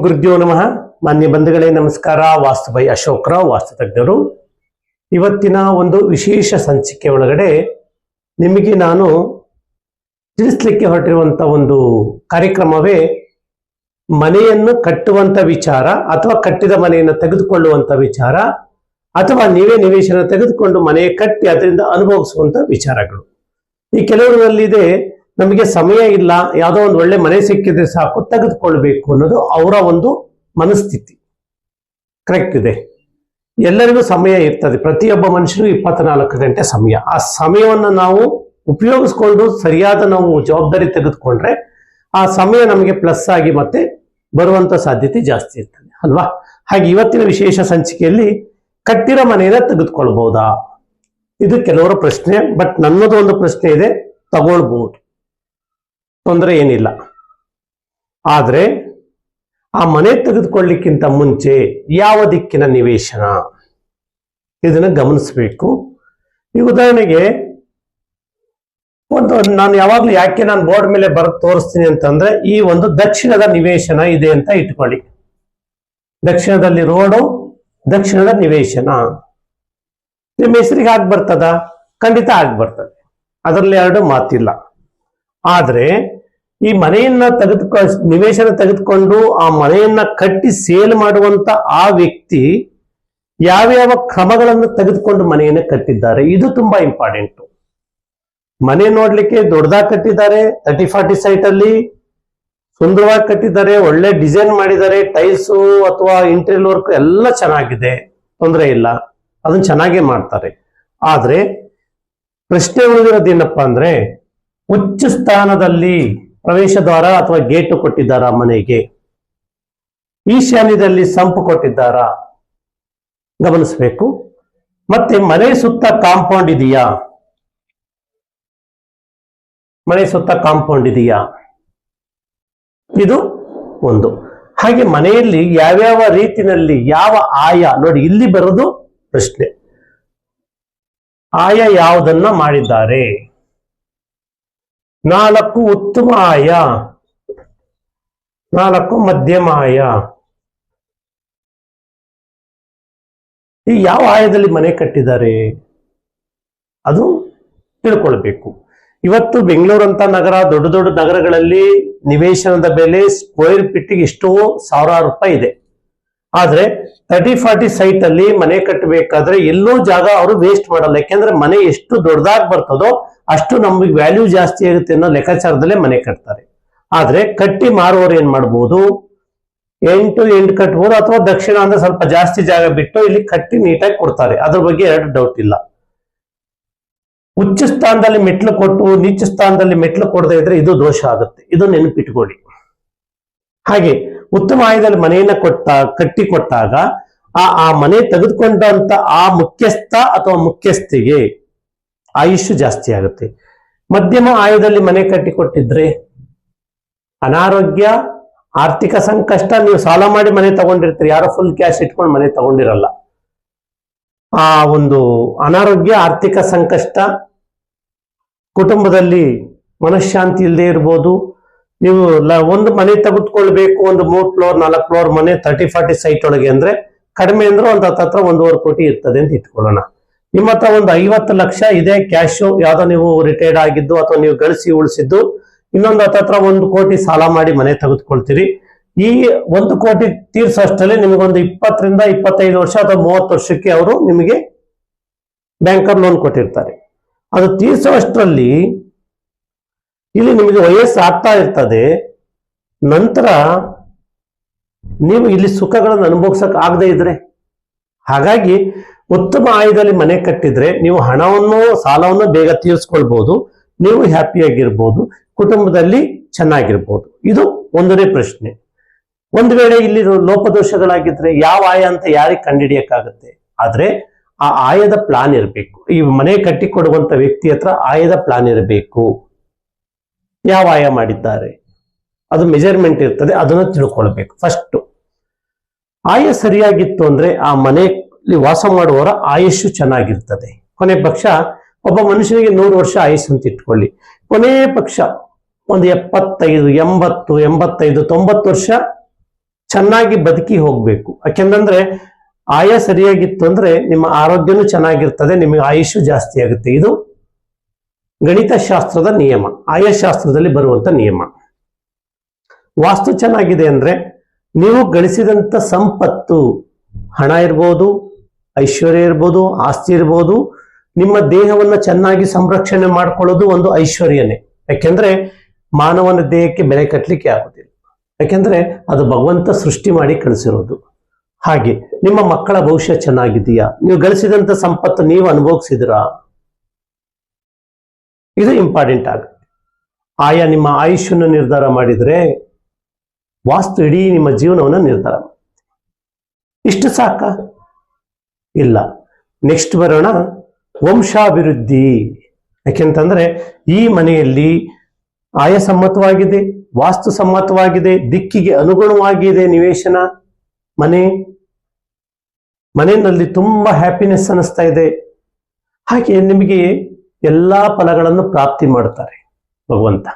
ಗುರುದೇವ ನಮಃ. ಮಾನ್ಯ ಬಂಧುಗಳೇ ನಮಸ್ಕಾರ. ವಾಸ್ತು ಬೈ ಅಶೋಕ್ ರಾವ್, ವಾಸ್ತು ತಜ್ಞರು. ಇವತ್ತಿನ ಒಂದು ವಿಶೇಷ ಸಂಚಿಕೆ ಒಳಗಡೆ ನಿಮಗೆ ನಾನು ತಿಳಿಸ್ಲಿಕ್ಕೆ ಹೊರಟಿರುವಂತ ಒಂದು ಕಾರ್ಯಕ್ರಮವೇ ಮನೆಯನ್ನು ಕಟ್ಟುವಂತ ವಿಚಾರ, ಅಥವಾ ಕಟ್ಟಿದ ಮನೆಯನ್ನು ತೆಗೆದುಕೊಳ್ಳುವಂತ ವಿಚಾರ, ಅಥವಾ ನೀವೇ ನಿವೇಶನ ತೆಗೆದುಕೊಂಡು ಮನೆ ಕಟ್ಟಿ ಅದರಿಂದ ಅನುಭವಿಸುವಂತ ವಿಚಾರಗಳು. ಈ ಕೆಲವರಲ್ಲಿದೆ, ನಮಗೆ ಸಮಯ ಇಲ್ಲ, ಯಾವುದೋ ಒಂದು ಒಳ್ಳೆ ಮನೆ ಸಿಕ್ಕಿದ್ರೆ ಸಾಕು ತೆಗೆದುಕೊಳ್ಬೇಕು ಅನ್ನೋದು ಅವರ ಒಂದು ಮನಸ್ಥಿತಿ. ಕರೆಕ್ಟ್ ಇದೆ. ಎಲ್ಲರಿಗೂ ಸಮಯ ಇರ್ತದೆ. ಪ್ರತಿಯೊಬ್ಬ ಮನುಷ್ಯರು 24 ಗಂಟೆ ಸಮಯ. ಆ ಸಮಯವನ್ನು ನಾವು ಉಪಯೋಗಿಸ್ಕೊಂಡು ಸರಿಯಾದ ನಾವು ಜವಾಬ್ದಾರಿ ತೆಗೆದುಕೊಂಡ್ರೆ ಆ ಸಮಯ ನಮಗೆ ಪ್ಲಸ್ ಆಗಿ ಮತ್ತೆ ಬರುವಂತ ಸಾಧ್ಯತೆ ಜಾಸ್ತಿ ಇರ್ತದೆ ಅಲ್ವಾ. ಹಾಗೆ ಇವತ್ತಿನ ವಿಶೇಷ ಸಂಚಿಕೆಯಲ್ಲಿ ಕಟ್ಟಿರೋ ಮನೆಯನ್ನ ತೆಗೆದುಕೊಳ್ಬಹುದಾ, ಇದು ಕೆಲವರ ಪ್ರಶ್ನೆ. ಬಟ್ ನನ್ನದು ಒಂದು ಪ್ರಶ್ನೆ ಇದೆ, ತಗೊಳ್ಬಹುದು, ತೊಂದರೆ ಏನಿಲ್ಲ. ಆದ್ರೆ ಆ ಮನೆ ತೆಗೆದುಕೊಳ್ಳಿಕ್ಕಿಂತ ಮುಂಚೆ ಯಾವ ದಿಕ್ಕಿನ ನಿವೇಶನ, ಇದನ್ನ ಗಮನಿಸಬೇಕು. ಈ ಉದಾಹರಣೆಗೆ ನಾನು ಯಾವಾಗ್ಲೂ ಯಾಕೆ ನಾನು ಬೋರ್ಡ್ ಮೇಲೆ ಬರೆದು ತೋರಿಸ್ತೀನಿ ಅಂತಂದ್ರೆ, ಈ ಒಂದು ದಕ್ಷಿಣದ ನಿವೇಶನ ಇದೆ ಅಂತ ಇಟ್ಕೊಳ್ಳಿ. ದಕ್ಷಿಣದಲ್ಲಿ ರೋಡು, ದಕ್ಷಿಣದ ನಿವೇಶನ ನಿಮ್ಮ ಹೆಸರಿಗೆ ಆಗಿ ಬರ್ತದ? ಖಂಡಿತ ಆಗಿ ಬರ್ತದೆ, ಅದರಲ್ಲಿ ಎರಡು ಮಾತಿಲ್ಲ. ಆದ್ರೆ ಈ ಮನೆಯನ್ನ ನಿವೇಶನ ತೆಗೆದುಕೊಂಡು ಆ ಮನೆಯನ್ನ ಕಟ್ಟಿ ಸೇಲ್ ಮಾಡುವಂತ ಆ ವ್ಯಕ್ತಿ ಯಾವ್ಯಾವ ಕ್ರಮಗಳನ್ನು ತೆಗೆದುಕೊಂಡು ಮನೆಯನ್ನ ಕಟ್ಟಿದ್ದಾರೆ, ಇದು ತುಂಬಾ ಇಂಪಾರ್ಟೆಂಟ್. ಮನೆ ನೋಡ್ಲಿಕ್ಕೆ ದೊಡ್ಡದಾಗಿ ಕಟ್ಟಿದ್ದಾರೆ, 30-40 ಸೈಟ್ ಅಲ್ಲಿ ಸುಂದರವಾಗಿ ಕಟ್ಟಿದ್ದಾರೆ, ಒಳ್ಳೆ ಡಿಸೈನ್ ಮಾಡಿದ್ದಾರೆ, ಟೈಲ್ಸು ಅಥವಾ ಇಂಟೀರಿಯರ್ ವರ್ಕ್ ಎಲ್ಲ ಚೆನ್ನಾಗಿದೆ, ತೊಂದರೆ ಇಲ್ಲ, ಅದನ್ನ ಚೆನ್ನಾಗೇ ಮಾಡ್ತಾರೆ. ಆದ್ರೆ ಪ್ರಶ್ನೆ ಉಳಿದಿರೋದೇನಪ್ಪಾ ಅಂದ್ರೆ, ಉಚ್ಚ ಸ್ಥಾನದಲ್ಲಿ ಪ್ರವೇಶ ದ್ವಾರ ಅಥವಾ ಗೇಟು ಕೊಟ್ಟಿದ್ದಾರಾ ಮನೆಗೆ, ಈಶಾನ್ಯದಲ್ಲಿ ಸಂಪು ಕೊಟ್ಟಿದ್ದಾರಾ ಗಮನಿಸಬೇಕು. ಮತ್ತೆ ಮನೆ ಸುತ್ತ ಕಾಂಪೌಂಡ್ ಇದೆಯಾ, ಮನೆ ಸುತ್ತ ಕಾಂಪೌಂಡ್ ಇದೆಯಾ, ಇದು ಒಂದು. ಹಾಗೆ ಮನೆಯಲ್ಲಿ ಯಾವ್ಯಾವ ರೀತಿನಲ್ಲಿ ಯಾವ ಆಯ ನೋಡಿ, ಇಲ್ಲಿ ಬರೋದು ಪ್ರಶ್ನೆ. ಆಯ ಯಾವುದನ್ನ ಮಾಡಿದ್ದಾರೆ, 4 ಉತ್ತಮ ಆಯ, 4 ಮಧ್ಯಮ ಆಯ. ಈ ಯಾವ ಆಯದಲ್ಲಿ ಮನೆ ಕಟ್ಟಿದ್ದಾರೆ ಅದು ತಿಳ್ಕೊಳ್ಬೇಕು. ಇವತ್ತು ಬೆಂಗಳೂರಂತ ನಗರ, ದೊಡ್ಡ ದೊಡ್ಡ ನಗರಗಳಲ್ಲಿ ನಿವೇಶನದ ಬೆಲೆ ಸ್ಕ್ವೇರ್ ಫೀಟ್ಗೆ ಎಷ್ಟೋ ಸಾವಿರಾರು ರೂಪಾಯಿ ಇದೆ. ಆದ್ರೆ 30-40 ಸೈಟ್ ಅಲ್ಲಿ ಮನೆ ಕಟ್ಟಬೇಕಾದ್ರೆ ಎಲ್ಲೋ ಜಾಗ ಅವರು ವೇಸ್ಟ್ ಮಾಡಲ್ಲ. ಯಾಕೆಂದ್ರೆ ಮನೆ ಎಷ್ಟು ದೊಡ್ಡದಾಗಿ ಬರ್ತದೋ ಅಷ್ಟು ನಮಗೆ ವ್ಯಾಲ್ಯೂ ಜಾಸ್ತಿ ಆಗುತ್ತೆ ಅನ್ನೋ ಲೆಕ್ಕಾಚಾರದಲ್ಲೇ ಮನೆ ಕಟ್ತಾರೆ. ಆದ್ರೆ ಕಟ್ಟಿ ಮಾರುವವರು ಏನ್ ಮಾಡ್ಬೋದು, 8 ಕಟ್ಬೋದು, ಅಥವಾ ದಕ್ಷಿಣ ಅಂದ್ರೆ ಸ್ವಲ್ಪ ಜಾಸ್ತಿ ಜಾಗ ಬಿಟ್ಟು ಇಲ್ಲಿ ಕಟ್ಟಿ ನೀಟಾಗಿ ಕೊಡ್ತಾರೆ. ಅದ್ರ ಬಗ್ಗೆ ಎರಡು ಡೌಟ್ ಇಲ್ಲ. ಉಚ್ಚ ಸ್ಥಾನದಲ್ಲಿ ಮೆಟ್ಲು ಕೊಟ್ಟು ನೀಚ ಸ್ಥಾನದಲ್ಲಿ ಮೆಟ್ಲು ಕೊಡದೇ ಇದ್ರೆ ಇದು ದೋಷ ಆಗುತ್ತೆ, ಇದು ನೆನಪಿಟ್ಕೊಳ್ಳಿ. ಹಾಗೆ ಉತ್ತಮ ಆಯದಲ್ಲಿ ಮನೆಯನ್ನ ಕಟ್ಟಿ ಕೊಟ್ಟಾಗ ಆ ಮನೆ ತೆಗೆದುಕೊಂಡಂತ ಆ ಮುಖ್ಯಸ್ಥ ಅಥವಾ ಮುಖ್ಯಸ್ಥಿಗೆ ಆಯುಷ್ಯ ಜಾಸ್ತಿ ಆಗುತ್ತೆ. ಮಧ್ಯಮ ಆಯದಲ್ಲಿ ಮನೆ ಕಟ್ಟಿ ಕೊಟ್ಟಿದ್ರೆ ಅನಾರೋಗ್ಯ, ಆರ್ಥಿಕ ಸಂಕಷ್ಟ. ನೀವು ಸಾಲ ಮಾಡಿ ಮನೆ ತಗೊಂಡಿರ್ತೀರಿ, ಯಾರೋ ಫುಲ್ ಕ್ಯಾಶ್ ಇಟ್ಕೊಂಡು ಮನೆ ತಗೊಂಡಿರಲ್ಲ. ಆ ಒಂದು ಅನಾರೋಗ್ಯ, ಆರ್ಥಿಕ ಸಂಕಷ್ಟ, ಕುಟುಂಬದಲ್ಲಿ ಮನಃಶಾಂತಿ ಇಲ್ಲದೆ ಇರ್ಬೋದು. ನೀವು ಒಂದು ಮನೆ ತೆಗೆದುಕೊಳ್ಬೇಕು, ಒಂದು 3 ಫ್ಲೋರ್ 4 ಫ್ಲೋರ್ ಮನೆ 30-40 ಸೈಟ್ ಒಳಗೆ ಅಂದ್ರೆ ಕಡಿಮೆ ಅಂದ್ರೆ ಒಂದು ಹತ್ರ 1.5 ಕೋಟಿ ಇರ್ತದೆ ಅಂತ ಇಟ್ಕೊಳ್ಳೋಣ. ನಿಮ್ಮ ಹತ್ರ ಒಂದು 50 ಲಕ್ಷ ಇದೆ ಕ್ಯಾಶು, ಯಾವ್ದೋ ನೀವು ರಿಟೈರ್ಡ್ ಆಗಿದ್ದು ಅಥವಾ ನೀವು ಗಳಿಸಿ ಉಳಿಸಿದ್ದು, ಇನ್ನೊಂದು ಹತ್ರ 1 ಕೋಟಿ ಸಾಲ ಮಾಡಿ ಮನೆ ತೆಗೆದುಕೊಳ್ತೀರಿ. ಈ 1 ಕೋಟಿ ತೀರ್ಸೋಷ್ಟರಲ್ಲಿ ನಿಮಗೊಂದು 20-25 ವರ್ಷ ಅಥವಾ 30 ವರ್ಷಕ್ಕೆ ಅವರು ನಿಮಗೆ ಬ್ಯಾಂಕರ್ ಲೋನ್ ಕೊಟ್ಟಿರ್ತಾರೆ. ಅದು ತೀರ್ಸೋಷ್ಟರಲ್ಲಿ ಇಲ್ಲಿ ನಿಮಗೆ ವಯಸ್ಸು ಆಗ್ತಾ ಇರ್ತದೆ. ನಂತರ ನೀವು ಇಲ್ಲಿ ಸುಖಗಳನ್ನು ಅನುಭವಿಸಕ್ ಆಗದೆ ಇದ್ರೆ, ಹಾಗಾಗಿ ಉತ್ತಮ ಆಯದಲ್ಲಿ ಮನೆ ಕಟ್ಟಿದ್ರೆ ನೀವು ಹಣವನ್ನು ಸಾಲವನ್ನು ಬೇಗ ತೀರಿಸ್ಕೊಳ್ಬಹುದು, ನೀವು ಹ್ಯಾಪಿಯಾಗಿರ್ಬೋದು, ಕುಟುಂಬದಲ್ಲಿ ಚೆನ್ನಾಗಿರ್ಬೋದು. ಇದು ಒಂದನೇ ಪ್ರಶ್ನೆ. ಒಂದು ವೇಳೆ ಇಲ್ಲಿ ಲೋಪದೋಷಗಳಾಗಿದ್ರೆ ಯಾವ ಆಯ ಅಂತ ಯಾರಿಗೆ ಕಂಡುಹಿಡಿಯಕ್ಕಾಗತ್ತೆ? ಆದ್ರೆ ಆ ಆಯದ ಪ್ಲಾನ್ ಇರಬೇಕು. ಈ ಮನೆ ಕಟ್ಟಿ ಕೊಡುವಂತ ವ್ಯಕ್ತಿ ಹತ್ರ ಆಯದ ಪ್ಲಾನ್ ಇರಬೇಕು. ಯಾವ ಆಯ ಮಾಡಿದ್ದಾರೆ ಅದು ಮೆಜರ್ಮೆಂಟ್ ಇರ್ತದೆ, ಅದನ್ನ ತಿಳ್ಕೊಳ್ಬೇಕು. ಫಸ್ಟ್ ಆಯ ಸರಿಯಾಗಿತ್ತು ಅಂದ್ರೆ ಆ ಮನೆಯಲ್ಲಿ ವಾಸ ಮಾಡುವವರ ಆಯುಷ್ಯು ಚೆನ್ನಾಗಿರ್ತದೆ. ಕೊನೆ ಪಕ್ಷ ಒಬ್ಬ ಮನುಷ್ಯನಿಗೆ 100 ವರ್ಷ ಆಯುಷ್ ಅಂತ ಇಟ್ಕೊಳ್ಳಿ, ಕೊನೆ ಪಕ್ಷ ಒಂದು 75, 80, 85, 90 ವರ್ಷ ಚೆನ್ನಾಗಿ ಬದುಕಿ ಹೋಗ್ಬೇಕು. ಯಾಕೆಂದ್ರೆ ಆಯ ಸರಿಯಾಗಿತ್ತು ಅಂದ್ರೆ ನಿಮ್ಮ ಆರೋಗ್ಯನೂ ಚೆನ್ನಾಗಿರ್ತದೆ, ನಿಮಗೆ ಆಯುಷು ಜಾಸ್ತಿ ಆಗುತ್ತೆ. ಇದು ಗಣಿತಶಾಸ್ತ್ರದ ನಿಯಮ, ಆಯಶಾಸ್ತ್ರದಲ್ಲಿ ಬರುವಂತ ನಿಯಮ. ವಾಸ್ತು ಚೆನ್ನಾಗಿದೆ ಅಂದ್ರೆ ನೀವು ಗಳಿಸಿದಂತ ಸಂಪತ್ತು, ಹಣ ಇರ್ಬೋದು, ಐಶ್ವರ್ಯ ಇರ್ಬೋದು, ಆಸ್ತಿ ಇರ್ಬೋದು, ನಿಮ್ಮ ದೇಹವನ್ನ ಚೆನ್ನಾಗಿ ಸಂರಕ್ಷಣೆ ಮಾಡ್ಕೊಳ್ಳೋದು ಒಂದು ಐಶ್ವರ್ಯನೇ. ಯಾಕೆಂದ್ರೆ ಮಾನವನ ದೇಹಕ್ಕೆ ಬೆಲೆ ಕಟ್ಟಲಿಕ್ಕೆ ಆಗೋದಿಲ್ಲ, ಯಾಕೆಂದ್ರೆ ಅದು ಭಗವಂತ ಸೃಷ್ಟಿ ಮಾಡಿ ಕಳಿಸಿರೋದು. ಹಾಗೆ ನಿಮ್ಮ ಮಕ್ಕಳ ಭವಿಷ್ಯ ಚೆನ್ನಾಗಿದೆಯಾ, ನೀವು ಗಳಿಸಿದಂತ ಸಂಪತ್ತು ನೀವು ಅನುಭವಿಸಿದ್ರಾ, ಇದು ಇಂಪಾರ್ಟೆಂಟ್ ಆಗುತ್ತೆ. ಆಯಾ ನಿಮ್ಮ ಆಯುಷ್ಯನ್ನು ನಿರ್ಧಾರ ಮಾಡಿದ್ರೆ ವಾಸ್ತು ಇಡೀ ನಿಮ್ಮ ಜೀವನವನ್ನು ನಿರ್ಧಾರ ಮಾಡುತ್ತೆ. ಇಷ್ಟು ಸಾಕ? ಇಲ್ಲ. ನೆಕ್ಸ್ಟ್ ಬರೋಣ, ವಂಶಾಭಿವೃದ್ಧಿ. ಯಾಕೆಂತಂದ್ರೆ ಈ ಮನೆಯಲ್ಲಿ ಆಯ ಸಮ್ಮತವಾಗಿದೆ, ವಾಸ್ತು ಸಮ್ಮತವಾಗಿದೆ, ದಿಕ್ಕಿಗೆ ಅನುಗುಣವಾಗಿದೆ ನಿವೇಶನ, ಮನೆಯಲ್ಲಿ ತುಂಬಾ ಹ್ಯಾಪಿನೆಸ್ ಅನಿಸ್ತಾ ಇದೆ. ಹಾಗೆ ನಿಮಗೆ ಎಲ್ಲಾ ಫಲಗಳನ್ನು ಪ್ರಾಪ್ತಿ ಮಾಡ್ತಾರೆ ಭಗವಂತ.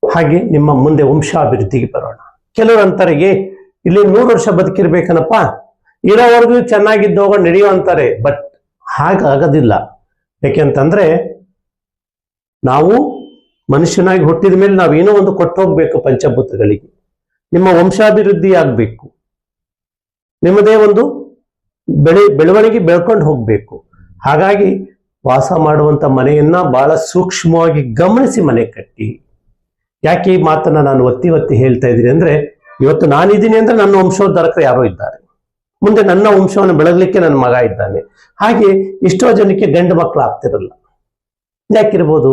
ಹಾಗೆ ನಿಮ್ಮ ಮುಂದೆ ವಂಶಾಭಿವೃದ್ಧಿಗೆ ಬರೋಣ. ಕೆಲವರು ಅಂತಾರೆ ಇಲ್ಲಿ 100 ವರ್ಷ ಬದುಕಿರ್ಬೇಕನಪ್ಪ, ಇರೋವರೆಗೂ ಚೆನ್ನಾಗಿದ್ದೋಗ ನಡೆಯೋ ಅಂತಾರೆ. ಬಟ್ ಹಾಗಾಗೋದಿಲ್ಲ. ಯಾಕೆಂತಂದ್ರೆ ನಾವು ಮನುಷ್ಯನಾಗಿ ಹುಟ್ಟಿದ ಮೇಲೆ ನಾವೇನೋ ಒಂದು ಕೊಟ್ಟು ಹೋಗ್ಬೇಕು ಪಂಚಭೂತಗಳಿಗೆ. ನಿಮ್ಮ ವಂಶಾಭಿವೃದ್ಧಿ ಆಗ್ಬೇಕು, ನಿಮ್ಮದೇ ಒಂದು ಬೆಳವಣಿಗೆ ಬೆಳ್ಕೊಂಡು ಹೋಗ್ಬೇಕು. ಹಾಗಾಗಿ ವಾಸ ಮಾಡುವಂತ ಮನೆಯನ್ನ ಬಹಳ ಸೂಕ್ಷ್ಮವಾಗಿ ಗಮನಿಸಿ ಮನೆ ಕಟ್ಟಿ. ಯಾಕೆ ಈ ಮಾತನ್ನ ನಾನು ಒತ್ತಿ ಒತ್ತಿ ಹೇಳ್ತಾ ಇದ್ದೀನಿ ಅಂದ್ರೆ, ಇವತ್ತು ನಾನಿದ್ದೀನಿ ಅಂದ್ರೆ ನನ್ನ ವಂಶೋದ್ಧಾರಕರು ಯಾರೋ ಇದ್ದಾರೆ, ಮುಂದೆ ನನ್ನ ವಂಶವನ್ನು ಬೆಳಗಲಿಕ್ಕೆ ನನ್ನ ಮಗ ಇದ್ದಾನೆ. ಹಾಗೆ ಎಷ್ಟೋ ಜನಕ್ಕೆ ಗಂಡು ಮಕ್ಕಳು ಆಗ್ತಿರಲ್ಲ. ಯಾಕಿರ್ಬೋದು?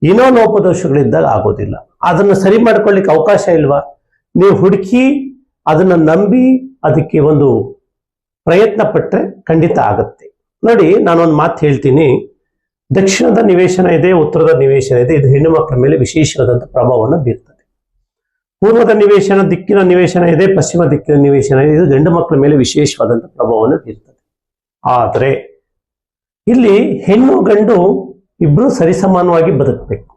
ಏನೋ ಲೋಪದೋಷಗಳಿದ್ದಾಗ ಆಗೋದಿಲ್ಲ. ಅದನ್ನು ಸರಿ ಮಾಡ್ಕೊಳ್ಳಿಕ್ಕೆ ಅವಕಾಶ ಇಲ್ವಾ? ನೀವು ಹುಡುಕಿ ಅದನ್ನ ನಂಬಿ ಅದಕ್ಕೆ ಒಂದು ಪ್ರಯತ್ನ ಪಟ್ಟರೆ ಖಂಡಿತ ಆಗತ್ತೆ. ನೋಡಿ, ನಾನೊಂದು ಮಾತು ಹೇಳ್ತೀನಿ. ದಕ್ಷಿಣದ ನಿವೇಶನ ಇದೆ, ಉತ್ತರದ ನಿವೇಶನ ಇದೆ. ಇದು ಹೆಣ್ಣು ಮಕ್ಕಳ ಮೇಲೆ ವಿಶೇಷವಾದಂಥ ಪ್ರಭಾವವನ್ನು ಬೀರ್ತದೆ. ಪೂರ್ವದ ನಿವೇಶನ, ದಿಕ್ಕಿನ ನಿವೇಶನ ಇದೆ, ಪಶ್ಚಿಮ ದಿಕ್ಕಿನ ನಿವೇಶನ ಇದೆ. ಇದು ಗಂಡು ಮಕ್ಕಳ ಮೇಲೆ ವಿಶೇಷವಾದಂಥ ಪ್ರಭಾವವನ್ನು ಬೀರ್ತದೆ. ಆದರೆ ಇಲ್ಲಿ ಹೆಣ್ಣು ಗಂಡು ಇಬ್ರು ಸರಿಸಮಾನವಾಗಿ ಬದುಕಬೇಕು.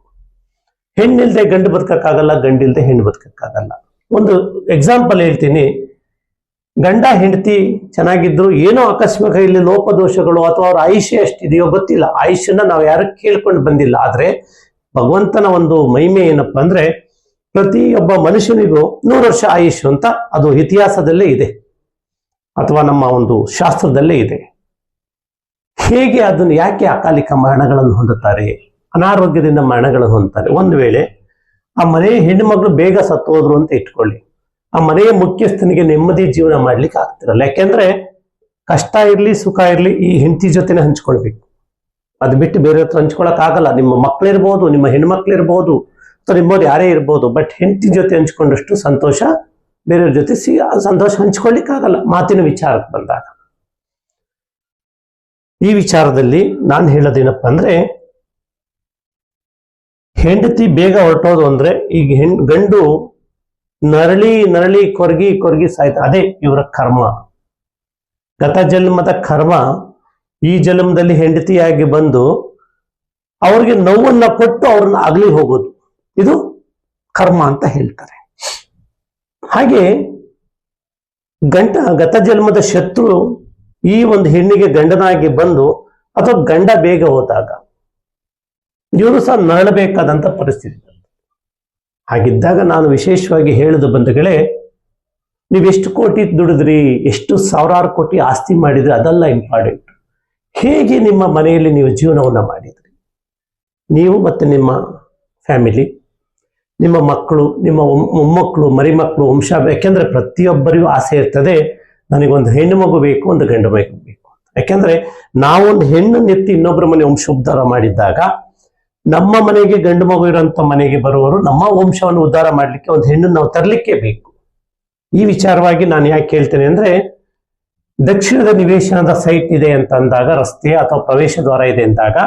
ಹೆಣ್ಣಿಲ್ದೆ ಗಂಡು ಬದುಕಕ್ಕಾಗಲ್ಲ, ಗಂಡಿಲ್ದೆ ಹೆಣ್ಣು ಬದುಕಕ್ಕಾಗಲ್ಲ. ಒಂದು ಎಕ್ಸಾಂಪಲ್ ಹೇಳ್ತೀನಿ. ಗಂಡ ಹೆಂಡತಿ ಚೆನ್ನಾಗಿದ್ರು, ಏನೋ ಅಕಸ್ಮಾತ್ ಇಲ್ಲಿ ಲೋಪದೋಷಗಳು ಅಥವಾ ಅವ್ರ ಆಯುಷ್ಯ ಎಷ್ಟಿದೆಯೋ ಗೊತ್ತಿಲ್ಲ. ಆಯುಷ್ಯನ ನಾವು ಯಾರು ಕೇಳ್ಕೊಂಡು ಬಂದಿಲ್ಲ. ಆದ್ರೆ ಭಗವಂತನ ಒಂದು ಮಹಿಮೆ ಏನಪ್ಪಾ ಅಂದ್ರೆ, ಪ್ರತಿಯೊಬ್ಬ ಮನುಷ್ಯನಿಗೂ 100 ವರ್ಷ ಆಯುಷ್ ಅಂತ ಅದು ಇತಿಹಾಸದಲ್ಲೇ ಇದೆ, ಅಥವಾ ನಮ್ಮ ಒಂದು ಶಾಸ್ತ್ರದಲ್ಲೇ ಇದೆ. ಹೇಗೆ ಅದನ್ನು ಯಾಕೆ ಅಕಾಲಿಕ ಮರಣಗಳನ್ನು ಹೊಂದುತ್ತಾರೆ, ಅನಾರೋಗ್ಯದಿಂದ ಮರಣಗಳನ್ನು ಹೊಂದುತ್ತಾರೆ? ಒಂದು ವೇಳೆ ಆ ಮನೆಯ ಹೆಣ್ಣು ಮಗಳು ಬೇಗ ಸತ್ತೋದ್ರು ಅಂತ ಇಟ್ಕೊಳ್ಳಿ, ಆ ಮನೆಯ ಮುಖ್ಯಸ್ಥನಿಗೆ ನೆಮ್ಮದಿ ಜೀವನ ಮಾಡ್ಲಿಕ್ಕೆ ಆಗ್ತಿರಲ್ಲ. ಯಾಕೆಂದ್ರೆ ಕಷ್ಟ ಇರ್ಲಿ ಸುಖ ಇರ್ಲಿ ಈ ಹೆಂಡತಿ ಜೊತೆನೆ ಹಂಚ್ಕೊಳ್ಬೇಕು. ಅದು ಬಿಟ್ಟು ಬೇರೆ ಹತ್ರ ಹಂಚ್ಕೊಳಕ್ ಆಗಲ್ಲ. ನಿಮ್ಮ ಮಕ್ಕಳಿರ್ಬೋದು, ನಿಮ್ಮ ಹೆಣ್ಮಕ್ಳಿರ್ಬೋದು, ಅಥವಾ ನಿಮ್ಮವ್ರು ಯಾರೇ ಇರ್ಬೋದು, ಬಟ್ ಹೆಂಡತಿ ಜೊತೆ ಹಂಚ್ಕೊಂಡಷ್ಟು ಸಂತೋಷ ಬೇರೆಯವ್ರ ಜೊತೆ ಸಂತೋಷ ಹಂಚ್ಕೊಳ್ಲಿಕ್ಕೆ ಆಗಲ್ಲ. ಮಾತಿನ ವಿಚಾರಕ್ಕೆ ಬಂದಾಗ ಈ ವಿಚಾರದಲ್ಲಿ ನಾನು ಹೇಳೋದೇನಪ್ಪ ಅಂದ್ರೆ, ಹೆಂಡತಿ ಬೇಗ ಹೊರಟೋದು ಅಂದ್ರೆ ಈಗ ಗಂಡು ನರಳಿ ಕೊರಗಿ ಸಾಯ್ತಾರೆ. ಅದೇ ಇವರ ಕರ್ಮ, ಗತ ಜನ್ಮದ ಕರ್ಮ. ಈ ಜನ್ಮದಲ್ಲಿ ಹೆಂಡತಿಯಾಗಿ ಬಂದು ಅವ್ರಿಗೆ ನೋವನ್ನ ಕೊಟ್ಟು ಅವ್ರನ್ನ ಅಗಲಿ ಹೋಗೋದು, ಇದು ಕರ್ಮ ಅಂತ ಹೇಳ್ತಾರೆ. ಹಾಗೆ ಗತ ಜನ್ಮದ ಶತ್ರು ಈ ಒಂದು ಹೆಣ್ಣಿಗೆ ಗಂಡನಾಗಿ ಬಂದು ಅಥವಾ ಗಂಡ ಬೇಗ ಹೋದಾಗ ಇವರು ಸಹ ನರಳಬೇಕಾದಂತ ಪರಿಸ್ಥಿತಿ. ಹಾಗಿದ್ದಾಗ ನಾನು ವಿಶೇಷವಾಗಿ ಹೇಳುದು ಬಂಧುಗಳೇ, ನೀವೆಷ್ಟು ಕೋಟಿ ದುಡಿದ್ರಿ, ಎಷ್ಟು ಸಾವಿರಾರು ಕೋಟಿ ಆಸ್ತಿ ಮಾಡಿದ್ರಿ, ಅದೆಲ್ಲ ಇಂಪಾರ್ಟೆಂಟ್. ಹೇಗೆ ನಿಮ್ಮ ಮನೆಯಲ್ಲಿ ನೀವು ಜೀವನವನ್ನ ಮಾಡಿದ್ರಿ, ನೀವು ಮತ್ತೆ ನಿಮ್ಮ ಫ್ಯಾಮಿಲಿ, ನಿಮ್ಮ ಮಕ್ಕಳು, ನಿಮ್ಮ ಮೊಮ್ಮಕ್ಕಳು, ಮರಿಮಕ್ಕಳು, ವಂಶ. ಯಾಕೆಂದ್ರೆ ಪ್ರತಿಯೊಬ್ಬರಿಗೂ ಆಸೆ ಇರ್ತದೆ, ನನಗೊಂದು ಹೆಣ್ಣು ಮಗು ಬೇಕು, ಒಂದು ಗಂಡು ಮಗು ಬೇಕು. ಯಾಕೆಂದ್ರೆ ನಾವೊಂದು ಹೆಣ್ಣು ನೆತ್ತಿ ಇನ್ನೊಬ್ಬರ ಮನೆ ವಂಶೋದ್ಧಾರ ಮಾಡಿದ್ದಾಗ ನಮ್ಮ ಮನೆಗೆ ಗಂಡು ಮಗು ಇರೋಂಥ ಮನೆಗೆ ಬರುವವರು ನಮ್ಮ ವಂಶವನ್ನು ಉದ್ಧಾರ ಮಾಡಲಿಕ್ಕೆ ಒಂದು ಹೆಣ್ಣನ್ನು ನಾವು ತರಲಿಕ್ಕೆ ಬೇಕು. ಈ ವಿಚಾರವಾಗಿ ನಾನು ಯಾಕೆ ಹೇಳ್ತೇನೆ ಅಂದ್ರೆ, ದಕ್ಷಿಣದ ನಿವೇಶನದ ಸೈಟ್ ಇದೆ ಅಂತ ಅಂದಾಗ, ರಸ್ತೆ ಅಥವಾ ಪ್ರವೇಶ ದ್ವಾರ ಇದೆ ಅಂದಾಗ,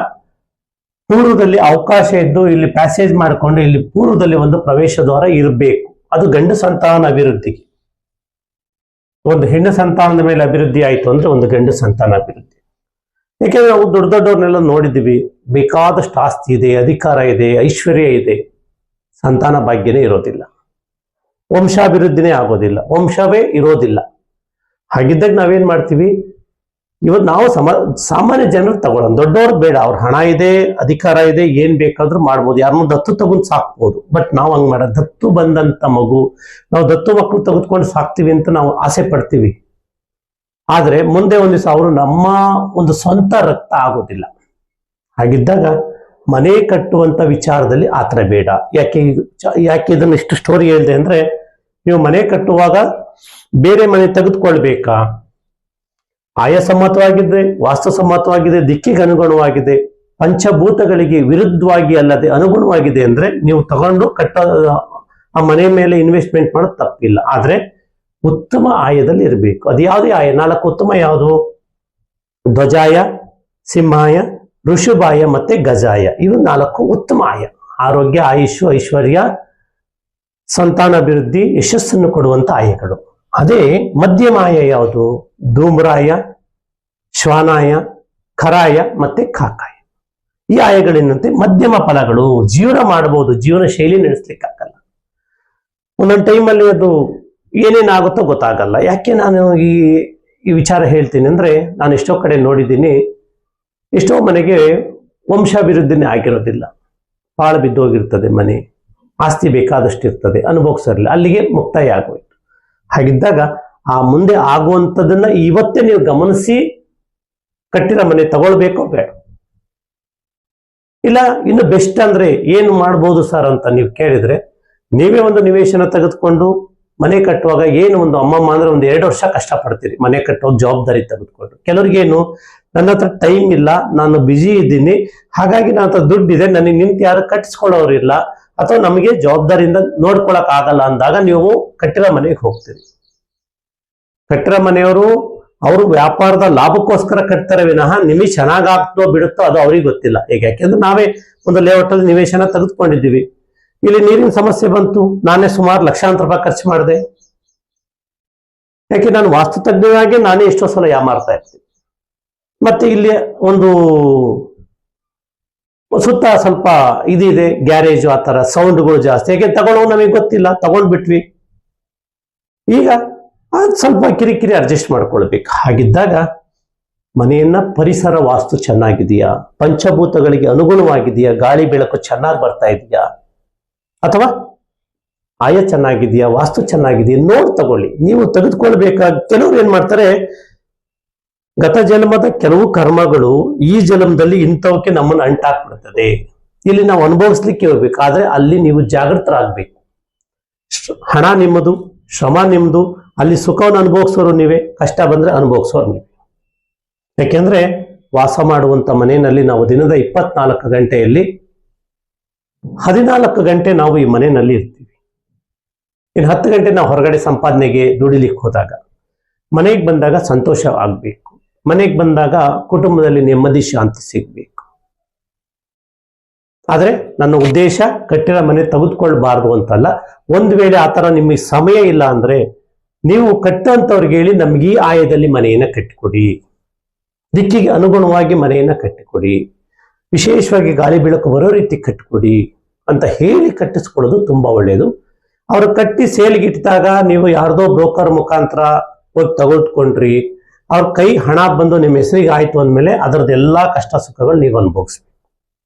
ಪೂರ್ವದಲ್ಲಿ ಅವಕಾಶ ಇದ್ದು ಇಲ್ಲಿ ಪ್ಯಾಸೇಜ್ ಮಾಡಿಕೊಂಡು ಇಲ್ಲಿ ಪೂರ್ವದಲ್ಲಿ ಒಂದು ಪ್ರವೇಶ ದ್ವಾರ ಇರಬೇಕು. ಅದು ಗಂಡು ಸಂತಾನ ಅಭಿವೃದ್ಧಿಗೆ. ಒಂದು ಹೆಣ್ಣು ಸಂತಾನದ ಮೇಲೆ ಅಭಿವೃದ್ಧಿ ಆಯಿತು ಅಂದ್ರೆ ಒಂದು ಗಂಡು ಸಂತಾನ ಅಭಿವೃದ್ಧಿ. ಯಾಕೆಂದ್ರೆ ನಾವು ದೊಡ್ಡವರನ್ನೆಲ್ಲ ನೋಡಿದ್ದೀವಿ, ಬೇಕಾದಷ್ಟು ಆಸ್ತಿ ಇದೆ, ಅಧಿಕಾರ ಇದೆ, ಐಶ್ವರ್ಯ ಇದೆ, ಸಂತಾನ ಭಾಗ್ಯನೇ ಇರೋದಿಲ್ಲ. ವಂಶಾಭಿವೃದ್ಧಿನೇ ಆಗೋದಿಲ್ಲ, ವಂಶವೇ ಇರೋದಿಲ್ಲ. ಹಾಗಿದ್ದಾಗ ನಾವೇನ್ ಮಾಡ್ತೀವಿ, ಇವತ್ತು ನಾವು ಸಾಮಾನ್ಯ ಜನರು ತಗೊಳ್ಳೋಣ, ದೊಡ್ಡವ್ರು ಬೇಡ, ಅವ್ರ ಹಣ ಇದೆ, ಅಧಿಕಾರ ಇದೆ, ಏನ್ ಬೇಕಾದ್ರೂ ಮಾಡ್ಬೋದು, ಯಾರನ್ನೂ ದತ್ತು ತಗೊಂಡು ಸಾಕ್ಬೋದು. ಬಟ್ ನಾವು ಹಂಗ್ ಮಾಡ, ದತ್ತು ಬಂದಂತ ಮಗು, ನಾವು ದತ್ತು ಮಕ್ಕಳು ತೆಗೆದುಕೊಂಡು ಸಾಕ್ತಿವಿ ಅಂತ ನಾವು ಆಸೆ ಪಡ್ತೀವಿ. ಆದ್ರೆ ಮುಂದೆ ಒಂದು ದಿವಸ ಅವರು ನಮ್ಮ ಒಂದು ಸ್ವಂತ ರಕ್ತ ಆಗೋದಿಲ್ಲ. ಹಾಗಿದ್ದಾಗ ಮನೆ ಕಟ್ಟುವಂತ ವಿಚಾರದಲ್ಲಿ ಆತರ ಬೇಡ. ಯಾಕೆ ಇದನ್ನ ಇಷ್ಟು ಸ್ಟೋರಿ ಹೇಳಿದೆ ಅಂದ್ರೆ, ನೀವು ಮನೆ ಕಟ್ಟುವಾಗ ಬೇರೆ ಮನೆ ತೆಗೆದುಕೊಳ್ಬೇಕಾ, ಆಯಸಮ್ಮತವಾಗಿದೆ, ವಾಸ್ತುಸಮ್ಮತವಾಗಿದೆ, ದಿಕ್ಕಿಗೆ ಅನುಗುಣವಾಗಿದೆ, ಪಂಚಭೂತಗಳಿಗೆ ವಿರುದ್ಧವಾಗಿ ಅಲ್ಲದೆ ಅನುಗುಣವಾಗಿದೆ ಅಂದ್ರೆ ನೀವು ತಗೊಂಡು ಆ ಮನೆ ಮೇಲೆ ಇನ್ವೆಸ್ಟ್ಮೆಂಟ್ ಮಾಡೋದು ತಪ್ಪಿಲ್ಲ. ಆದ್ರೆ ಉತ್ತಮ ಆಯದಲ್ಲಿ ಇರಬೇಕು. ಅದು ಯಾವುದೇ ಆಯ, 4 ಉತ್ತಮ ಯಾವುದು? ಧ್ವಜಾಯ, ಸಿಂಹಾಯ, ಋಷಭಾಯ ಮತ್ತೆ ಗಜಾಯ. ಇವು 4 ಉತ್ತಮ ಆಯ. ಆರೋಗ್ಯ, ಆಯುಷು, ಐಶ್ವರ್ಯ, ಸಂತಾನಾಭಿವೃದ್ಧಿ, ಯಶಸ್ಸನ್ನು ಕೊಡುವಂತ ಆಯಗಳು. ಅದೇ ಮಧ್ಯಮ ಆಯ ಯಾವುದು? ಧೂಮ್ರಾಯ, ಶ್ವಾನಾಯ, ಖರಾಯ ಮತ್ತೆ ಕಾಕಾಯ. ಈ ಆಯಗಳೇನಂತೆ ಮಧ್ಯಮ ಫಲಗಳು. ಜೀವನ ಮಾಡಬಹುದು, ಜೀವನ ಶೈಲಿ ನಡೆಸ್ಲಿಕ್ಕಾಗಲ್ಲ. ಒಂದೊಂದು ಟೈಮಲ್ಲಿ ಅದು ಏನೇನಾಗುತ್ತೋ ಗೊತ್ತಾಗಲ್ಲ. ಯಾಕೆ ನಾನು ಈ ವಿಚಾರ ಹೇಳ್ತೀನಿ ಅಂದ್ರೆ, ನಾನು ಎಷ್ಟೋ ಕಡೆ ನೋಡಿದ್ದೀನಿ, ಎಷ್ಟೋ ಮನೆಗೆ ವಂಶಾಭಿವೃದ್ಧಿನೇ ಆಗಿರೋದಿಲ್ಲ, ಪಾಳು ಬಿದ್ದೋಗಿರ್ತದೆ ಮನೆ, ಆಸ್ತಿ ಬೇಕಾದಷ್ಟು ಇರ್ತದೆ, ಅನುಭವಿಸಿರಲಿಲ್ಲ, ಅಲ್ಲಿಗೆ ಮುಕ್ತಾಯ ಆಗೋಯ್ತು. ಹಾಗಿದ್ದಾಗ ಆ ಮುಂದೆ ಆಗುವಂಥದ್ದನ್ನ ಇವತ್ತೇ ನೀವು ಗಮನಿಸಿ ಕಟ್ಟಿರೋ ಮನೆ ತಗೊಳ್ಬೇಕೋ ಬೇಡ. ಇಲ್ಲ ಇನ್ನು ಬೆಸ್ಟ್ ಅಂದ್ರೆ ಏನು ಮಾಡ್ಬೋದು ಸರ್ ಅಂತ ನೀವು ಕೇಳಿದ್ರೆ, ನೀವೇ ಒಂದು ನಿವೇಶನ ತೆಗೆದುಕೊಂಡು ಮನೆ ಕಟ್ಟುವಾಗ ಏನು ಒಂದು ಅಮ್ಮಮ್ಮ ಅಂದ್ರೆ ಒಂದು 2 ವರ್ಷ ಕಷ್ಟಪಡ್ತೀರಿ ಮನೆ ಕಟ್ಟುವ ಜವಾಬ್ದಾರಿ ತೆಗೆದುಕೊಂಡು. ಕೆಲವ್ರಿಗೇನು, ನನ್ನ ಹತ್ರ ಟೈಮ್ ಇಲ್ಲ, ನಾನು ಬ್ಯುಸಿ ಇದ್ದೀನಿ, ಹಾಗಾಗಿ ನನ್ನ ಹತ್ರ ದುಡ್ಡಿದೆ, ನನಗೆ ನಿಂತು ಯಾರು ಕಟ್ಟಿಸ್ಕೊಳ್ಳೋರಿಲ್ಲ, ಅಥವಾ ನಮಗೆ ಜವಾಬ್ದಾರಿಯಿಂದ ನೋಡ್ಕೊಳಕ್ ಆಗಲ್ಲ ಅಂದಾಗ ನೀವು ಕಟ್ಟಿರೋ ಮನೆಗೆ ಹೋಗ್ತೀರಿ. ಕಟ್ಟಿರೋ ಮನೆಯವರು ಅವರು ವ್ಯಾಪಾರದ ಲಾಭಕ್ಕೋಸ್ಕರ ಕಟ್ತಾರೆ ವಿನಃ ನಿಮಗೆ ಚೆನ್ನಾಗಾಗ್ತೋ ಬಿಡುತ್ತೋ ಅದು ಅವ್ರಿಗೆ ಗೊತ್ತಿಲ್ಲ. ಯಾಕೆಂದ್ರೆ ನಾವೇ ಒಂದು ಲೇಔಟ್ ಅಲ್ಲಿ ನಿವೇಶನ ತೆಗೆದುಕೊಂಡಿದ್ದೀವಿ, ಇಲ್ಲಿ ನೀರಿನ ಸಮಸ್ಯೆ ಬಂತು, ನಾನೇ ಸುಮಾರು ಲಕ್ಷಾಂತರ ರೂಪಾಯಿ ಖರ್ಚು ಮಾಡಿದೆ. ಯಾಕೆ ನಾನು ವಾಸ್ತುತಜ್ಞನಾಗಿ ನಾನೇ ಎಷ್ಟೋ ಸಲ ಯಾಮಾರ್ತಾ ಇರ್ತೀನಿ. ಮತ್ತೆ ಇಲ್ಲಿ ಒಂದು ಸುತ್ತ ಸ್ವಲ್ಪ ಇದಿದೆ, ಗ್ಯಾರೇಜು, ಆ ತರ ಸೌಂಡ್ಗಳು ಜಾಸ್ತಿ. ಯಾಕೆ ತಗೊಳ್ಳೋ ನಮಗೆ ಗೊತ್ತಿಲ್ಲ, ತಗೊಂಡ್ಬಿಟ್ವಿ. ಈಗ ಅದು ಸ್ವಲ್ಪ ಕಿರಿಕಿರಿ ಅಡ್ಜಸ್ಟ್ ಮಾಡ್ಕೊಳ್ಬೇಕು. ಹಾಗಿದ್ದಾಗ ಮನೆಯನ್ನ ಪರಿಸರ ವಾಸ್ತು ಚೆನ್ನಾಗಿದೆಯಾ, ಪಂಚಭೂತಗಳಿಗೆ ಅನುಗುಣವಾಗಿದೆಯಾ, ಗಾಳಿ ಬೆಳಕು ಚೆನ್ನಾಗಿ ಬರ್ತಾ ಇದೆಯಾ, ಅಥವಾ ಆಯ ಚೆನ್ನಾಗಿದೆಯಾ, ವಾಸ್ತು ಚೆನ್ನಾಗಿದೆಯಾ ನೋಡಿ ತಗೊಳ್ಳಿ. ನೀವು ತೆಗೆದುಕೊಳ್ಬೇಕಾದ, ಕೆಲವರು ಏನ್ ಮಾಡ್ತಾರೆ, ಗತ ಜನ್ಮದ ಕೆಲವು ಕರ್ಮಗಳು ಈ ಜನ್ಮದಲ್ಲಿ ಇಂಥವಕ್ಕೆ ನಮ್ಮನ್ನು ಅಂಟಾಕ್ಬಿಡ್ತದೆ, ಇಲ್ಲಿ ನಾವು ಅನುಭವಿಸ್ಲಿಕ್ಕೆ ಹೋಗ್ಬೇಕು. ಆದ್ರೆ ಅಲ್ಲಿ ನೀವು ಜಾಗೃತರಾಗಬೇಕು. ಹಣ ನಿಮ್ಮದು, ಶ್ರಮ ನಿಮ್ದು, ಅಲ್ಲಿ ಸುಖವನ್ನು ಅನುಭವಿಸೋರು ನೀವೇ, ಕಷ್ಟ ಬಂದ್ರೆ ಅನುಭವಿಸೋರು ನೀವೇ. ಯಾಕೆಂದ್ರೆ ವಾಸ ಮಾಡುವಂತ ಮನೆಯಲ್ಲಿ ನಾವು ದಿನದ 24 ಗಂಟೆಯಲ್ಲಿ 14 ಗಂಟೆ ನಾವು ಈ ಮನೆಯಲ್ಲಿ ಇರ್ತೀವಿ. ಇನ್ನು 10 ಗಂಟೆ ನಾವು ಹೊರಗಡೆ ಸಂಪಾದನೆಗೆ ದುಡಿಲಿಕ್ಕೆ ಹೋದಾಗ, ಮನೆಗೆ ಬಂದಾಗ ಸಂತೋಷ ಆಗ್ಬೇಕು, ಮನೆಗೆ ಬಂದಾಗ ಕುಟುಂಬದಲ್ಲಿ ನೆಮ್ಮದಿ ಶಾಂತಿ ಸಿಗ್ಬೇಕು. ಆದ್ರೆ ನನ್ನ ಉದ್ದೇಶ ಕಟ್ಟಿರೋ ಮನೆ ತೆಗೆದುಕೊಳ್ಬಾರ್ದು ಅಂತಲ್ಲ. ಒಂದು ವೇಳೆ ಆತರ ನಿಮಗೆ ಸಮಯ ಇಲ್ಲ ಅಂದ್ರೆ ನೀವು ಕಟ್ಟುವಂತವ್ರಿಗೆ ಹೇಳಿ, ನಮ್ಗೆ ಈ ಆಯದಲ್ಲಿ ಮನೆಯನ್ನ ಕಟ್ಟಿಕೊಡಿ, ದಿಕ್ಕಿಗೆ ಅನುಗುಣವಾಗಿ ಮನೆಯನ್ನ ಕಟ್ಟಿಕೊಡಿ, ವಿಶೇಷವಾಗಿ ಗಾಳಿ ಬೆಳಕು ಬರೋ ರೀತಿ ಕಟ್ಟಿಕೊಡಿ ಅಂತ ಹೇಳಿ ಕಟ್ಟಿಸ್ಕೊಳ್ಳೋದು ತುಂಬಾ ಒಳ್ಳೆಯದು. ಅವರು ಕಟ್ಟಿ ಸೇಲ್ಗೆ ಇಟ್ಟಾಗ ನೀವು ಯಾರ್ದೋ ಬ್ರೋಕರ್ ಮುಖಾಂತರ ಹೋಗಿ ತೆಗೆದುಕೊಂಡ್ರಿ, ಅವ್ರ ಕೈ ಹಣ ಬಂದು ನಿಮ್ಮ ಹೆಸರಿಗೆ ಆಯ್ತು ಅಂದ್ಮೇಲೆ ಅದರದ್ದೆಲ್ಲಾ ಕಷ್ಟ ಸುಖಗಳು ನೀವು ಅನುಭವಿಸ್ಬೇಕು.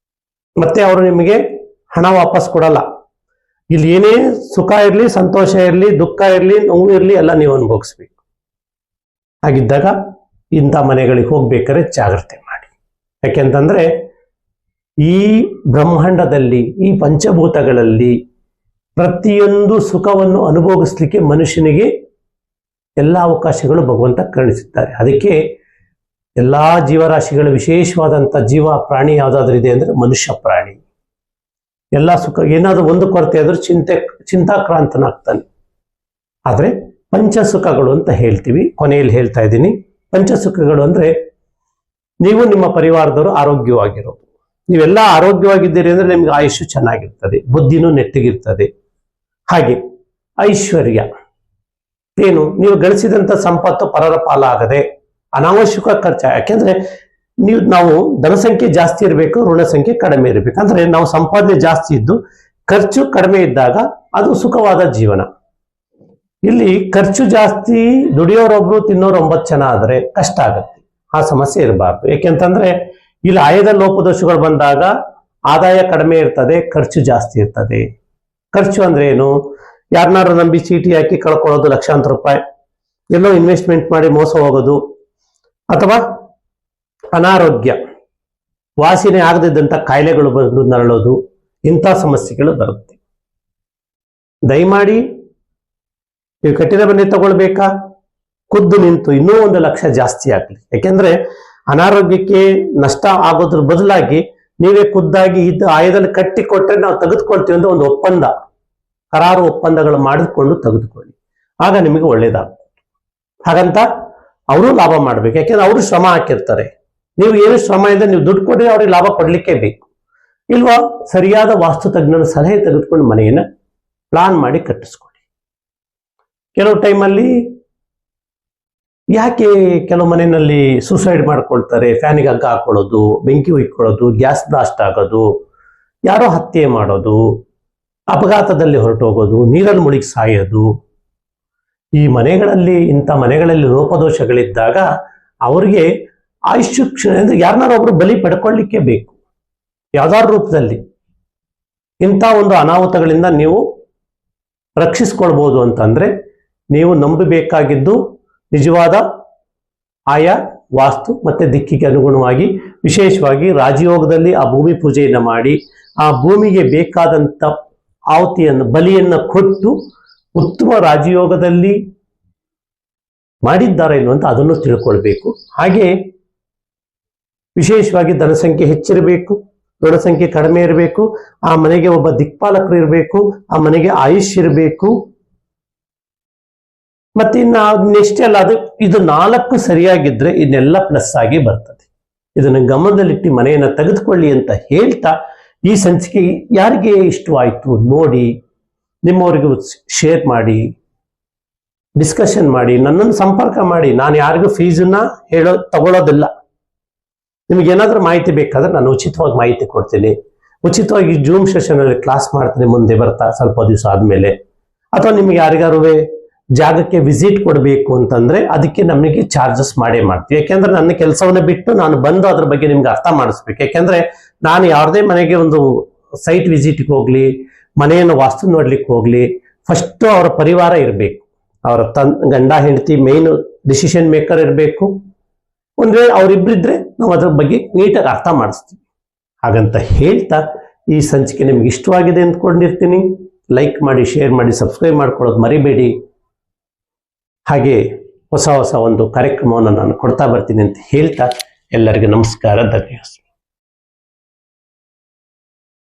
ಮತ್ತೆ ಅವರು ನಿಮಗೆ ಹಣ ವಾಪಸ್ ಕೊಡಲ್ಲ. ಇಲ್ಲಿ ಏನೇ ಸುಖ ಇರಲಿ, ಸಂತೋಷ ಇರಲಿ, ದುಃಖ ಇರಲಿ, ನೋವು ಇರಲಿ, ಎಲ್ಲ ನೀವು ಅನುಭವಿಸ್ಬೇಕು. ಹಾಗಿದ್ದಾಗ ಇಂಥ ಮನೆಗಳಿಗೆ ಹೋಗ್ಬೇಕಾದ್ರೆ ಜಾಗ್ರತೆ ಮಾಡಿ. ಯಾಕೆಂತಂದ್ರೆ ಈ ಬ್ರಹ್ಮಾಂಡದಲ್ಲಿ, ಈ ಪಂಚಭೂತಗಳಲ್ಲಿ ಪ್ರತಿಯೊಂದು ಸುಖವನ್ನು ಅನುಭವಿಸ್ಲಿಕ್ಕೆ ಮನುಷ್ಯನಿಗೆ ಎಲ್ಲ ಅವಕಾಶಗಳು ಭಗವಂತ ಕರುಣಿಸುತ್ತಾರೆ. ಅದಕ್ಕೆ ಎಲ್ಲಾ ಜೀವರಾಶಿಗಳ ವಿಶೇಷವಾದಂಥ ಜೀವ ಪ್ರಾಣಿ ಯಾವುದಾದ್ರೂ ಇದೆ ಅಂದ್ರೆ ಮನುಷ್ಯ ಪ್ರಾಣಿ. ಎಲ್ಲ ಸುಖ, ಏನಾದ್ರೂ ಒಂದು ಕೊರತೆ ಆದ್ರೂ ಚಿಂತಾಕ್ರಾಂತನಾಗ್ತಾನೆ. ಆದ್ರೆ ಪಂಚಸುಖಗಳು ಅಂತ ಹೇಳ್ತೀವಿ, ಕೊನೆಯಲ್ಲಿ ಹೇಳ್ತಾ ಇದ್ದೀನಿ. ಪಂಚಸುಖಗಳು ಅಂದ್ರೆ ನೀವು ನಿಮ್ಮ ಪರಿವಾರದವರು ಆರೋಗ್ಯವಾಗಿರೋದು. ನೀವೆಲ್ಲ ಆರೋಗ್ಯವಾಗಿದ್ದೀರಿ ಅಂದ್ರೆ ನಿಮ್ಗೆ ಆಯುಷ್ಯ ಚೆನ್ನಾಗಿರ್ತದೆ, ಬುದ್ಧಿನೂ ನೆಟ್ಟಿಗಿರ್ತದೆ. ಹಾಗೆ ಐಶ್ವರ್ಯ ಏನು, ನೀವು ಗಳಿಸಿದಂತ ಸಂಪತ್ತು ಪರರ ಪಾಲಾಗದೆ ಅನಾವಶ್ಯಕ ಖರ್ಚು. ಯಾಕೆಂದ್ರೆ ನಾವು ಧನಸಂಖ್ಯೆ ಜಾಸ್ತಿ ಇರಬೇಕು, ಋಣ ಸಂಖ್ಯೆ ಕಡಿಮೆ ಇರಬೇಕು. ಅಂದ್ರೆ ನಾವು ಸಂಪಾದನೆ ಜಾಸ್ತಿ ಇದ್ದು ಖರ್ಚು ಕಡಿಮೆ ಇದ್ದಾಗ ಅದು ಸುಖವಾದ ಜೀವನ. ಇಲ್ಲಿ ಖರ್ಚು ಜಾಸ್ತಿ, ದುಡಿಯೋರೊಬ್ರು ತಿನ್ನೋರು 9 ಜನ ಆದ್ರೆ ಕಷ್ಟ ಆಗತ್ತೆ. ಆ ಸಮಸ್ಯೆ ಇರಬಾರ್ದು. ಯಾಕೆಂತಂದ್ರೆ ಇಲ್ಲಿ ಆಯದ ಲೋಪದೋಷಗಳು ಬಂದಾಗ ಆದಾಯ ಕಡಿಮೆ ಇರ್ತದೆ, ಖರ್ಚು ಜಾಸ್ತಿ ಇರ್ತದೆ. ಖರ್ಚು ಅಂದ್ರೆ ಏನು? ಯಾರನ್ನಾರು ನಂಬಿ ಚೀಟಿ ಹಾಕಿ ಕಳ್ಕೊಳ್ಳೋದು ಲಕ್ಷಾಂತರ ರೂಪಾಯಿ, ಎಲ್ಲೋ ಇನ್ವೆಸ್ಟ್ಮೆಂಟ್ ಮಾಡಿ ಮೋಸ ಹೋಗೋದು, ಅಥವಾ ಅನಾರೋಗ್ಯ, ವಾಸನೆ ಆಗದಿದ್ದಂಥ ಕಾಯಿಲೆಗಳು ಬಂದು ನರಳೋದು, ಇಂಥ ಸಮಸ್ಯೆಗಳು ಬರುತ್ತೆ. ದಯಮಾಡಿ ನೀವು ಕಟ್ಟಿದ ಮನೆ ತಗೊಳ್ಬೇಕಾ, ಖುದ್ದು ನಿಂತು ಇನ್ನೂ 1 ಲಕ್ಷ ಜಾಸ್ತಿ ಆಗಲಿ. ಯಾಕೆಂದ್ರೆ ಅನಾರೋಗ್ಯಕ್ಕೆ ನಷ್ಟ ಆಗೋದ್ರ ಬದಲಾಗಿ ನೀವೇ ಖುದ್ದಾಗಿ ಇದ್ದ ಆಯದಲ್ಲಿ ಕಟ್ಟಿ ಕೊಟ್ರೆ ನಾವು ತೆಗೆದುಕೊಳ್ತೀವಿ ಅಂತ ಒಂದು ಒಪ್ಪಂದ, ಕರಾರು ಒಪ್ಪಂದಗಳು ಮಾಡಿಕೊಂಡು ತೆಗೆದುಕೊಳ್ಳಿ. ಆಗ ನಿಮಗೆ ಒಳ್ಳೇದಾಗ್ತದೆ. ಹಾಗಂತ ಅವರು ಲಾಭ ಮಾಡ್ಬೇಕು. ಯಾಕೆಂದ್ರೆ ಅವರು ಶ್ರಮ ಹಾಕಿರ್ತಾರೆ. ನೀವು ಏನು ಶ್ರಮ ಇದೆ, ನೀವು ದುಡ್ಡು ಕೊಡಿ, ಅವ್ರಿಗೆ ಲಾಭ ಕೊಡ್ಲಿಕ್ಕೆ ಬೇಕು. ಇಲ್ವಾ ಸರಿಯಾದ ವಾಸ್ತು ತಜ್ಞನ ಸಲಹೆ ತೆಗೆದುಕೊಂಡು ಮನೆಯನ್ನ ಪ್ಲಾನ್ ಮಾಡಿ ಕಟ್ಟಿಸ್ಕೊಳ್ಳಿ. ಕೆಲವು ಟೈಮಲ್ಲಿ ಯಾಕೆ ಕೆಲವು ಮನೆಯಲ್ಲಿ ಸೂಸೈಡ್ ಮಾಡ್ಕೊಳ್ತಾರೆ, ಫ್ಯಾನಿಗೆ ಹಗ್ಗ ಹಾಕೊಳ್ಳೋದು, ಬೆಂಕಿ ಹೊಯ್ಕೊಳ್ಳೋದು, ಗ್ಯಾಸ್ ಬ್ಲಾಸ್ಟ್ ಆಗೋದು, ಯಾರೋ ಹತ್ಯೆ ಮಾಡೋದು, ಅಪಘಾತದಲ್ಲಿ ಹೊರಟೋಗೋದು, ನೀರಲ್ಲಿ ಮುಳುಗಿ ಸಾಯೋದು. ಈ ಮನೆಗಳಲ್ಲಿ, ಇಂಥ ಮನೆಗಳಲ್ಲಿ ಲೋಪದೋಷಗಳಿದ್ದಾಗ ಅವರಿಗೆ ಆಯುಷ್ಯ ಅಂದ್ರೆ ಯಾರನ್ನಾರೊಬ್ರು ಬಲಿ ಪಡ್ಕೊಳ್ಳಿಕ್ಕೆ ಬೇಕು, ಯಾವ್ದಾದ್ರು ರೂಪದಲ್ಲಿ. ಇಂಥ ಒಂದು ಅನಾಹುತಗಳಿಂದ ನೀವು ರಕ್ಷಿಸ್ಕೊಳ್ಬಹುದು ಅಂತಂದ್ರೆ ನೀವು ನಂಬಬೇಕಾಗಿದ್ದು ನಿಜವಾದ ಆಯಾ ವಾಸ್ತು ಮತ್ತೆ ದಿಕ್ಕಿಗೆ ಅನುಗುಣವಾಗಿ, ವಿಶೇಷವಾಗಿ ರಾಜಯೋಗದಲ್ಲಿ ಆ ಭೂಮಿ ಪೂಜೆಯನ್ನು ಮಾಡಿ ಆ ಭೂಮಿಗೆ ಬೇಕಾದಂಥ ಆಹುತಿಯನ್ನು, ಬಲಿಯನ್ನ ಕೊಟ್ಟು ಉತ್ತಮ ರಾಜಯೋಗದಲ್ಲಿ ಮಾಡಿದ್ದಾರೆ ಇಲ್ವಂತ ಅದನ್ನು ತಿಳ್ಕೊಳ್ಬೇಕು. ಹಾಗೆ ವಿಶೇಷವಾಗಿ ಧನಸಂಖ್ಯೆ ಹೆಚ್ಚಿರಬೇಕು, ಋಣಸಂಖ್ಯೆ ಕಡಿಮೆ ಇರಬೇಕು, ಆ ಮನೆಗೆ ಒಬ್ಬ ದಿಕ್ಪಾಲಕರು ಇರಬೇಕು, ಆ ಮನೆಗೆ ಆಯುಷ್ ಇರಬೇಕು. ಮತ್ತೆ ಇನ್ನೆಷ್ಟೇ ಅಲ್ಲ, ಇದು 4 ಸರಿಯಾಗಿದ್ರೆ ಇನ್ನೆಲ್ಲ ಪ್ಲಸ್ ಆಗಿ ಬರ್ತದೆ. ಇದನ್ನು ಗಮನದಲ್ಲಿಟ್ಟು ಮನೆಯನ್ನ ತೆಗೆದುಕೊಳ್ಳಿ ಅಂತ ಹೇಳ್ತಾ, ಈ ಸಂಚಿಕೆ ಯಾರಿಗೆ ಇಷ್ಟವಾಯಿತು ನೋಡಿ, ನಿಮ್ಮವರಿಗೂ ಶೇರ್ ಮಾಡಿ, ಡಿಸ್ಕಷನ್ ಮಾಡಿ, ನನ್ನನ್ನು ಸಂಪರ್ಕ ಮಾಡಿ. ನಾನು ಯಾರಿಗೂ ಫೀಸನ್ನ ತಗೊಳ್ಳೋದಿಲ್ಲ. ನಿಮ್ಗೆ ಏನಾದ್ರೂ ಮಾಹಿತಿ ಬೇಕಾದ್ರೆ ನಾನು ಉಚಿತವಾಗಿ ಮಾಹಿತಿ ಕೊಡ್ತೀನಿ. ಉಚಿತವಾಗಿ ಜೂಮ್ ಸೆಷನ್ ಅಲ್ಲಿ ಕ್ಲಾಸ್ ಮಾಡ್ತೀನಿ ಮುಂದೆ ಬರ್ತಾ ಸ್ವಲ್ಪ ದಿವಸ ಆದ್ಮೇಲೆ. ಅಥವಾ ನಿಮ್ಗೆ ಯಾರಿಗಾರು ಜಾಗಕ್ಕೆ ವಿಸಿಟ್ ಕೊಡಬೇಕು ಅಂತಂದ್ರೆ ಅದಕ್ಕೆ ನಮಗೆ ಚಾರ್ಜಸ್ ಮಾಡೇ ಮಾಡ್ತೀವಿ. ಯಾಕೆಂದ್ರೆ ನನ್ನ ಕೆಲಸವನ್ನ ಬಿಟ್ಟು ನಾನು ಬಂದು ಅದ್ರ ಬಗ್ಗೆ ನಿಮ್ಗೆ ಅರ್ಥ ಮಾಡಿಸ್ಬೇಕು. ಯಾಕೆಂದ್ರೆ ನಾನು ಯಾವ್ದೇ ಮನೆಗೆ ಒಂದು ಸೈಟ್ ವಿಸಿಟ್ಗೆ ಹೋಗ್ಲಿ, ಮನೆಯನ್ನು ವಾಸ್ತು ನೋಡ್ಲಿಕ್ಕೆ ಹೋಗ್ಲಿ, ಫಸ್ಟ್ ಅವರ ಪರಿವಾರ ಇರಬೇಕು. ಅವರ ಗಂಡ ಹೆಂಡತಿ ಮೇನ್ ಡಿಸಿಷನ್ ಮೇಕರ್ ಇರಬೇಕು. ಒಂದ್ ವೇಳೆ ಅವರಿಬ್ಬರಿದ್ರೆ ನಾವು ಅದ್ರ ಬಗ್ಗೆ ನೀಟಾಗಿ ಅರ್ಥ ಮಾಡಿಸ್ತೀವಿ. ಹಾಗಂತ ಹೇಳ್ತಾ ಈ ಸಂಚಿಕೆ ನಿಮ್ಗೆ ಇಷ್ಟವಾಗಿದೆ ಅಂದ್ಕೊಂಡಿರ್ತೀನಿ. ಲೈಕ್ ಮಾಡಿ, ಶೇರ್ ಮಾಡಿ, ಸಬ್ಸ್ಕ್ರೈಬ್ ಮಾಡ್ಕೊಳ್ಳೋದು ಮರಿಬೇಡಿ. ಹಾಗೆ ಹೊಸ ಒಂದು ಕಾರ್ಯಕ್ರಮವನ್ನು ನಾನು ಕೊಡ್ತಾ ಬರ್ತೀನಿ ಅಂತ ಹೇಳ್ತಾ ಎಲ್ಲರಿಗೂ ನಮಸ್ಕಾರ, ಧನ್ಯವಾದ.